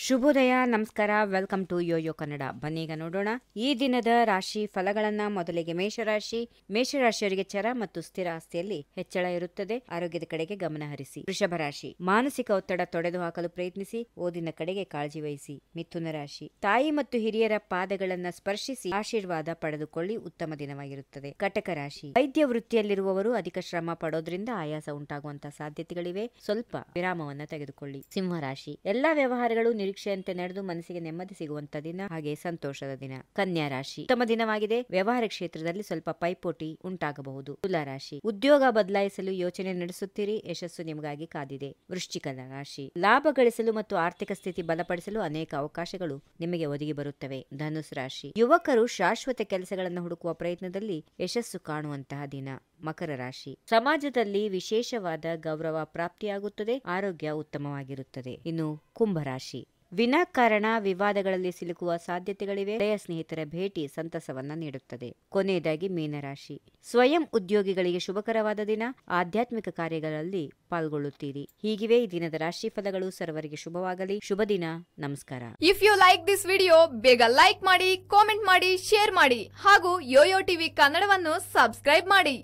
ಶುಭೋದಯ, ನಮಸ್ಕಾರ. Welcome to Yoyo Kannada. ಬನ್ನೀಗ ನೋಡೋಣ ಈ ದಿನದ ರಾಶಿ ಫಲಗಳನ್ನ. ಮೊದಲಿಗೆ ಮೇಷರಾಶಿಯವರಿಗೆ ಚರ ಮತ್ತು ಸ್ಥಿರ ಆಸ್ತಿಯಲ್ಲಿ ಹೆಚ್ಚಳ ಇರುತ್ತದೆ. ಆರೋಗ್ಯದ ಕಡೆಗೆ ಗಮನ ಹರಿಸಿ. ವೃಷಭ ರಾಶಿ, ಮಾನಸಿಕ ಒತ್ತಡ ತೊಡೆದು ಹಾಕಲು ಪ್ರಯತ್ನಿಸಿ. ಓದಿನ ಕಡೆಗೆ ಕಾಳಜಿ ವಹಿಸಿ. ಮಿಥುನ ರಾಶಿ, ತಾಯಿ ಮತ್ತು ಹಿರಿಯರ ಪಾದಗಳನ್ನ ಸ್ಪರ್ಶಿಸಿ ಆಶೀರ್ವಾದ ಪಡೆದುಕೊಳ್ಳಿ. ಉತ್ತಮ ದಿನವಾಗಿರುತ್ತದೆ. ಕಟಕ ರಾಶಿ, ವೈದ್ಯ ವೃತ್ತಿಯಲ್ಲಿರುವವರು ಅಧಿಕ ಶ್ರಮ ಪಡೋದ್ರಿಂದ ಆಯಾಸ ಉಂಟಾಗುವಂತಹ ಸಾಧ್ಯತೆಗಳಿವೆ. ಸ್ವಲ್ಪ ವಿರಾಮವನ್ನ ತೆಗೆದುಕೊಳ್ಳಿ. ಸಿಂಹ ರಾಶಿ, ಎಲ್ಲಾ ವ್ಯವಹಾರಗಳು ನಿರೀಕ್ಷೆಯಂತೆ ನಡೆದು ಮನಸ್ಸಿಗೆ ನೆಮ್ಮದಿ ಸಿಗುವಂತ ದಿನ, ಹಾಗೆ ಸಂತೋಷದ ದಿನ. ಕನ್ಯಾ ರಾಶಿ, ಉತ್ತಮ ದಿನವಾಗಿದೆ. ವ್ಯವಹಾರ ಕ್ಷೇತ್ರದಲ್ಲಿ ಸ್ವಲ್ಪ ಪೈಪೋಟಿ ಉಂಟಾಗಬಹುದು. ತುಲಾ ರಾಶಿ, ಉದ್ಯೋಗ ಬದಲಾಯಿಸಲು ಯೋಚನೆ ನಡೆಸುತ್ತೀರಿ. ಯಶಸ್ಸು ನಿಮಗಾಗಿ ಕಾದಿದೆ. ವೃಶ್ಚಿಕ ರಾಶಿ, ಲಾಭ ಗಳಿಸಲು ಮತ್ತು ಆರ್ಥಿಕ ಸ್ಥಿತಿ ಬಲಪಡಿಸಲು ಅನೇಕ ಅವಕಾಶಗಳು ನಿಮಗೆ ಒದಗಿ ಬರುತ್ತವೆ. ಧನುಸ್ ರಾಶಿ, ಯುವಕರು ಶಾಶ್ವತ ಕೆಲಸಗಳನ್ನು ಹುಡುಕುವ ಪ್ರಯತ್ನದಲ್ಲಿ ಯಶಸ್ಸು ಕಾಣುವಂತಹ ದಿನ. ಮಕರ ರಾಶಿ, ಸಮಾಜದಲ್ಲಿ ವಿಶೇಷವಾದ ಗೌರವ ಪ್ರಾಪ್ತಿಯಾಗುತ್ತದೆ. ಆರೋಗ್ಯ ಉತ್ತಮವಾಗಿರುತ್ತದೆ. ಇನ್ನು ಕುಂಭರಾಶಿ, ವಿನಾಕಾರಣ ವಿವಾದಗಳಲ್ಲಿ ಸಿಲುಕುವ ಸಾಧ್ಯತೆಗಳಿವೆ. ಹಳೆಯ ಸ್ನೇಹಿತರ ಭೇಟಿ ಸಂತಸವನ್ನ ನೀಡುತ್ತದೆ. ಕೊನೆಯದಾಗಿ ಮೀನರಾಶಿ, ಸ್ವಯಂ ಉದ್ಯೋಗಿಗಳಿಗೆ ಶುಭಕರವಾದ ದಿನ. ಆಧ್ಯಾತ್ಮಿಕ ಕಾರ್ಯಗಳಲ್ಲಿ ಪಾಲ್ಗೊಳ್ಳುತ್ತೀರಿ. ಹೀಗಿವೆ ಈ ದಿನದ ರಾಶಿ ಫಲಗಳು. ಸರ್ವರಿಗೆ ಶುಭವಾಗಲಿ. ಶುಭ ದಿನ. ನಮಸ್ಕಾರ. If you like this video, ಬೇಗ ಲೈಕ್ ಮಾಡಿ, ಕಾಮೆಂಟ್ ಮಾಡಿ, ಶೇರ್ ಮಾಡಿ ಹಾಗೂ ಯೋಯೋ ಟಿವಿ ಕನ್ನಡವನ್ನು ಸಬ್ಸ್ಕ್ರೈಬ್ ಮಾಡಿ.